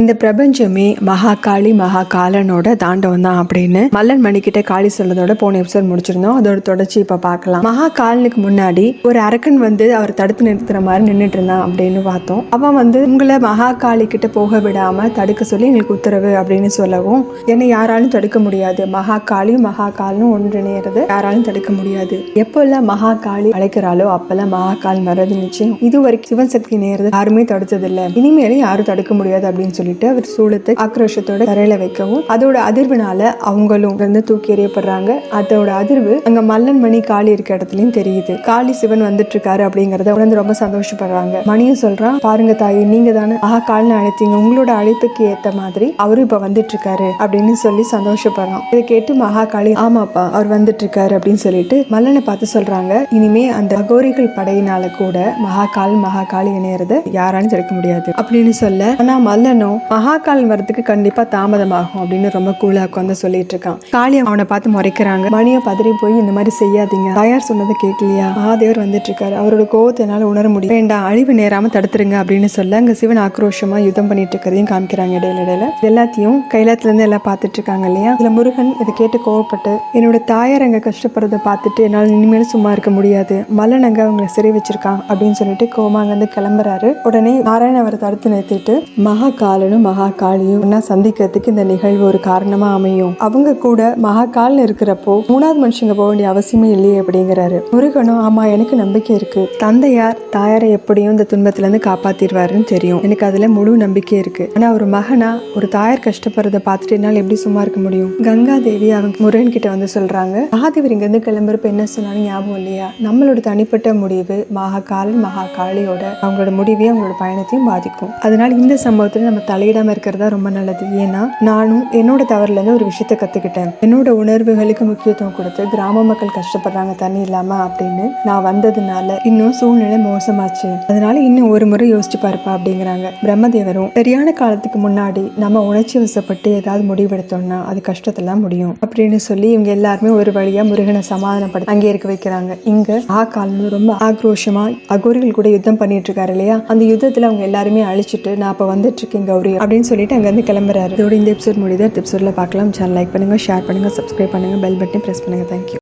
இந்த பிரபஞ்சமே மகாகாளி மகாகாலனோட தாண்டவம் தான் அப்படின்னு மல்லன் மணிக்கிட்ட காளி சொல்றதோட போன எபிசோட் முடிச்சிருந்தோம். அதோட தொடர்ச்சி இப்ப பார்க்கலாம். மகாகாலனுக்கு முன்னாடி ஒரு அரக்கன் வந்து அவர் தடுத்து நிறுத்துற மாதிரி நின்றுட்டு இருந்தான் அப்படின்னு பார்த்தோம். அவன் வந்து உங்களை மகாகாளி கிட்ட போக விடாம தடுக்க சொல்லி எங்களுக்கு உத்தரவு அப்படின்னு சொல்லவும், என்னை யாராலும் தடுக்க முடியாது, மகாகாளியும் மகாகாலனும் ஒன்றிணையறது யாராலும் தடுக்க முடியாது. எப்பெல்லாம் மகாகாளி அழைக்கிறாளோ அப்பெல்லாம் மகாகால் வர்றது நிச்சயம். இதுவரைக்கும் சிவன் சக்தி நேரது யாருமே தடுத்ததில்லை, இனிமேலும் யாரும் தடுக்க முடியாது அப்படின்னு சொல்லி அவர் சூளத்தை ஆக்ரோஷத்தோட தரையில வைக்கவும், அதோட அதிர்வுனால அவங்களும் வந்து தூக்கி எறியப்படுறாங்க. அதோட அதிர்வு அங்க மல்லன் மணி காளி இருக்க இடத்துலயும் தெரியுது. காளி சிவன் வந்துட்டு இருக்காரு அப்படிங்கறத உணர்ந்து ரொம்ப சந்தோஷப்படுறாங்க. மணியும் சொல்றான், பாருங்க தாயி, நீங்க தானே மகாகால்னு அழைத்தீங்க, உங்களோட அழைப்புக்கு ஏத்த மாதிரி அவரும் இப்ப வந்துட்டு இருக்காரு அப்படின்னு சொல்லி சந்தோஷப்படுறான். இதை கேட்டு மகாகாளி, ஆமாப்பா அவர் வந்துட்டு இருக்காரு அப்படின்னு சொல்லிட்டு மல்லனை பார்த்து சொல்றாங்க, இனிமே அந்த அகோரிகள் படையினால கூட மகாகாளி இணையறத யாராலும் தடுக்க முடியாது அப்படின்னு சொல்ல, ஆனா மல்லனும் மகாகால் வரதுக்கு கண்டிப்பா தாமதமாகும் அப்படின்னு ரொம்ப கூலா உட்காந்து சொல்லிட்டு இருக்கான். காளி அவனை பார்த்து முறைக்கிறாங்க. மணிய பதறி போய் இந்த மாதிரி செய்யாதீங்க, தாயார் சொன்னதை கேட்கலையா, மகாதேவர் வந்துட்டு இருக்காரு, அவரோட கோவத்தை என்னால உணர முடியும், வேண்டாம் அழிவு நேராம தடுத்துருங்க அப்படின்னு சொல்ல, அங்க சிவன் ஆக்ரோஷமா யுத்தம் பண்ணிட்டு இருக்கிறதையும் காமிக்கிறாங்க. இடையில எல்லாத்தையும் கைலாத்துல இருந்து எல்லாம் பார்த்துட்டு இருக்காங்க இல்லையா. இதுல முருகன் இதை கேட்டு கோவப்பட்டு, என்னோட தாயார் அங்க கஷ்டப்படுறதை பார்த்துட்டு என்னால் இனிமேலும் சும்மா இருக்க முடியாது, மல்லன் அங்க அவங்களை சிறை வச்சிருக்கான் அப்படின்னு சொல்லிட்டு கோவமா அங்க இருந்து கிளம்புறாரு. உடனே நாராயண அவரை தடுத்து நிறுத்திட்டு, மகாகாலனும் மகாகாளியும் சந்திக்கிறதுக்கு இந்த நிகழ்வு ஒரு காரணமா அமையும், அவங்க கூட மகாகால்னு இருக்கிறப்போ மூணாவது மனுஷங்க போக வேண்டிய அவசியமே இல்லையே அப்படிங்கிறாரு. முருகனும், ஆமா எனக்கு நம்பிக்கை இருக்கு, தந்தையார் தாயாரை எப்படியும் இந்த துன்பத்துல இருந்து காப்பாத்திடுவாருன்னு தெரியும், எனக்கு அதுல முழு நம்பிக்கை இருக்கு. ஆனா ஒரு மகனா ஒரு தாயார் கஷ்டப்படுறத பார்த்துட்டு என்னால் எப்படி சும்மா இருக்க முடியும். கங்கா தேவி அவங்க முருகன் கிட்ட வந்து சொல்றாங்க, மகாதேவர் இங்க இருந்து கிளம்புறப்ப என்ன சொன்னாலும் ஞாபகம் இல்லையா, நம்மளோட தனிப்பட்ட முடிவு மகாகாலன் மகாகாளியோட அவங்களோட முடிவையும் அவங்களோட பயணத்தையும் பாதிக்கும், அதனால இந்த சம்பவத்துல நம்ம தலையிடாம இருக்கிறதா ரொம்ப நல்லது. ஏன்னா நானும் என்னோட தவறுல இருந்து ஒரு விஷயத்த கத்துக்கிட்டேன், என்னோட உணர்வுகளுக்கு முக்கியத்துவம் கொடுத்து கிராம மக்கள் கஷ்டப்படுறாங்க தண்ணி இல்லாம அப்படின்னு நான் வந்ததுனால இன்னும் சூழ்நிலை மோசமாச்சு, அதனால இன்னும் ஒரு முறை யோசிச்சு பாருப்பா அப்படிங்கிறாங்க. பிரம்மதேவரும், சரியான காலத்துக்கு முன்னாடி நம்ம உணர்ச்சி வசப்பட்டு ஏதாவது முடிவெடுத்தோம்னா அது கஷ்டத்தெல்லாம் முடியும் அப்படின்னு சொல்லி இவங்க எல்லாருமே ஒரு வழியா முருகனை சமாதானப்படுத்தி அங்கே இருக்க வைக்கிறாங்க. இங்க மகாகாலன் ரொம்ப ஆக்ரோஷமா அகோரிகள் கூட யுத்தம் பண்ணிட்டு இருக்காரு இல்லையா. அந்த யுத்தத்துல அவங்க எல்லாருமே அழிச்சிட்டு, நான் அப்ப வந்துட்டு இருக்கேன் கௌரி அப்படின்னு சொல்லிட்டு அங்க இருந்து கிளம்புறாரு. இதோட இந்த எபிசோட் முடியுது. எபிசோட்ல பார்க்கலாம். சேனல் லைக் பண்ணுங்க, ஷேர் பண்ணுங்க, சப்ஸ்கிரைப் பண்ணுங்க, பெல் பட்டன் பிரஸ் பண்ணுங்க. தேங்க்யூ.